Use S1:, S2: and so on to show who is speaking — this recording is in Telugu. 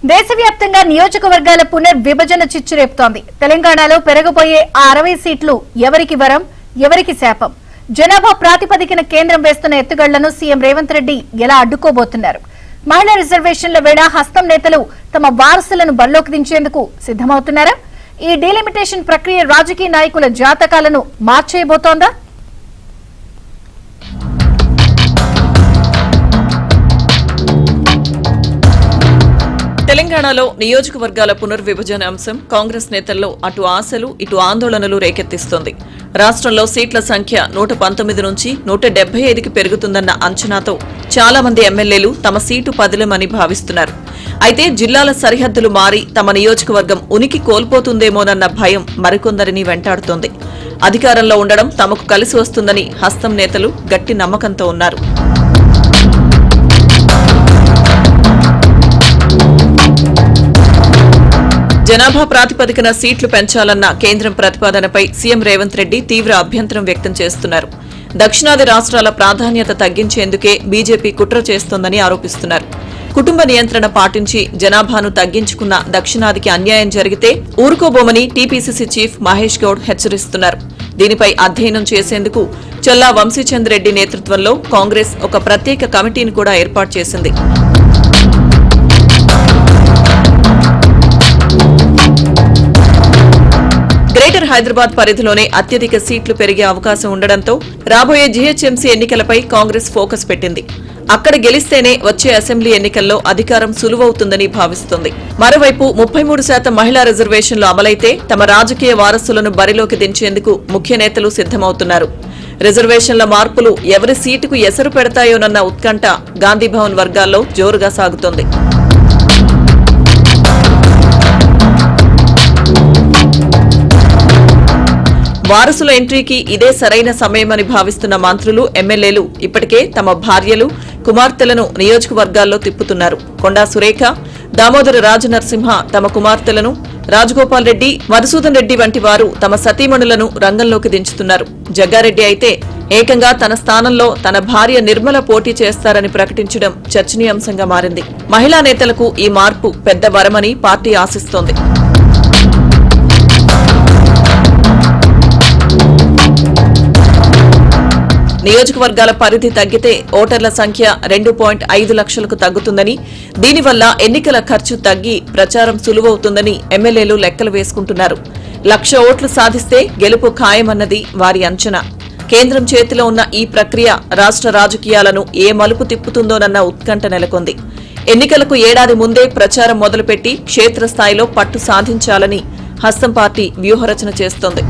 S1: దేశవ్యాప్తంగా నియోజకవర్గాల పునర్విభజన చిచ్చురేపుతోంది. తెలంగాణలో పెరగబోయే ఆ 60 సీట్లు ఎవరికి వరం, ఎవరికి శాపం? జనాభా ప్రాతిపదికన కేంద్రం వేస్తున్న ఎత్తుగళ్లను సీఎం రేవంత్ రెడ్డి ఎలా అడ్డుకోబోతున్నారు? మహిళా రిజర్వేషన్ల వేళ హస్తం నేతలు తమ వారసులను బరిలోకి దించేందుకు సిద్దమవుతున్నారా? ఈ డీలిమిటేషన్ ప్రక్రియ రాజకీయ నాయకుల జాతకాలను మార్చేయబోతోందా?
S2: తెలంగాణలో నియోజకవర్గాల పునర్విభజన అంశం కాంగ్రెస్ నేతల్లో అటు ఆశలు ఇటు ఆందోళనలు రేకెత్తిస్తోంది. రాష్ట్రంలో సీట్ల సంఖ్య 119 నుంచి 175కి పెరుగుతుందన్న అంచనాతో చాలా మంది ఎమ్మెల్యేలు తమ సీటు పదిలమని భావిస్తున్నారు. అయితే జిల్లాల సరిహద్దులు మారి తమ నియోజకవర్గం ఉనికి కోల్పోతుందేమోనన్న భయం మరికొందరిని వెంటాడుతోంది. అధికారంలో ఉండడం తమకు కలిసి వస్తుందని హస్తం నేతలు గట్టి నమ్మకంతో ఉన్నారు. జనాభా ప్రాతిపదికన సీట్లు పెంచాలన్న కేంద్రం ప్రతిపాదనపై సీఎం రేవంత్ రెడ్డి తీవ్ర అభ్యంతరం వ్యక్తం చేస్తున్నారు. దక్షిణాది రాష్ట్రాల ప్రాధాన్యత తగ్గించేందుకే బీజేపీ కుట్ర చేస్తోందని ఆరోపిస్తున్నారు. కుటుంబ నియంత్రణ పాటించి జనాభాను తగ్గించుకున్న దక్షిణాదికి అన్యాయం జరిగితే ఊరుకోబోమని టీపీసీసీ చీఫ్ మహేష్ గౌడ్ హెచ్చరిస్తున్నారు. దీనిపై అధ్యయనం చేసేందుకు చల్లా వంశీచంద్ రెడ్డి నేతృత్వంలో కాంగ్రెస్ ఒక ప్రత్యేక కమిటీని కూడా ఏర్పాటు చేసింది. గ్రేటర్ హైదరాబాద్ పరిధిలోనే అత్యధిక సీట్లు పెరిగే అవకాశం ఉండడంతో రాబోయే జీహెచ్ఎంసీ ఎన్నికలపై కాంగ్రెస్ ఫోకస్ పెట్టింది. అక్కడ గెలిస్తేనే వచ్చే అసెంబ్లీ ఎన్నికల్లో అధికారం సులువవుతుందని భావిస్తోంది. మరోవైపు 33% మహిళా రిజర్వేషన్లు అమలైతే తమ రాజకీయ వారసులను బరిలోకి దించేందుకు ముఖ్య నేతలు సిద్దమవుతున్నారు. రిజర్వేషన్ల మార్పులు ఎవరి సీటుకు ఎసరు పెడతాయోనన్న ఉత్కంఠ గాంధీభవన్ వర్గాల్లో జోరుగా సాగుతోంది. వారసుల ఎంట్రీకి ఇదే సరైన సమయమని భావిస్తున్న మంత్రులు, ఎమ్మెల్యేలు ఇప్పటికే తమ భార్యలు, కుమార్తెలను నియోజకవర్గాల్లో తిప్పుతున్నారు. కొండా సురేఖ, దామోదర రాజనరసింహ తమ కుమార్తెలను, రాజగోపాల్ రెడ్డి, మధుసూదన్ రెడ్డి వంటి వారు తమ సతీమణులను రంగంలోకి దించుతున్నారు. జగ్గారెడ్డి అయితే ఏకంగా తన స్థానంలో తన భార్య నిర్మల పోటీ చేస్తారని ప్రకటించడం చర్చనీయాంశంగా మారింది. మహిళా నేతలకు ఈ మార్పు పెద్ద వరమని పార్టీ ఆశిస్తోంది. నియోజకవర్గాల పరిధి తగ్గితే ఓటర్ల సంఖ్య 2.5 లక్షలకు తగ్గుతుందని, దీనివల్ల ఎన్నికల ఖర్చు తగ్గి ప్రచారం సులువవుతుందని ఎమ్మెల్యేలు లెక్కలు వేసుకుంటున్నారు. 1,00,000 ఓట్లు సాధిస్తే గెలుపు ఖాయమన్నది వారి అంచనా. కేంద్రం చేతిలో ఉన్న ఈ ప్రక్రియ రాష్ట్ర రాజకీయాలను ఏ మలుపు తిప్పుతుందోనన్న ఉత్కంఠ నెలకొంది. ఎన్నికలకు ఏడాది ముందే ప్రచారం మొదలుపెట్టి క్షేత్రస్థాయిలో పట్టు సాధించాలని హస్తం పార్టీ వ్యూహరచన చేస్తోంది.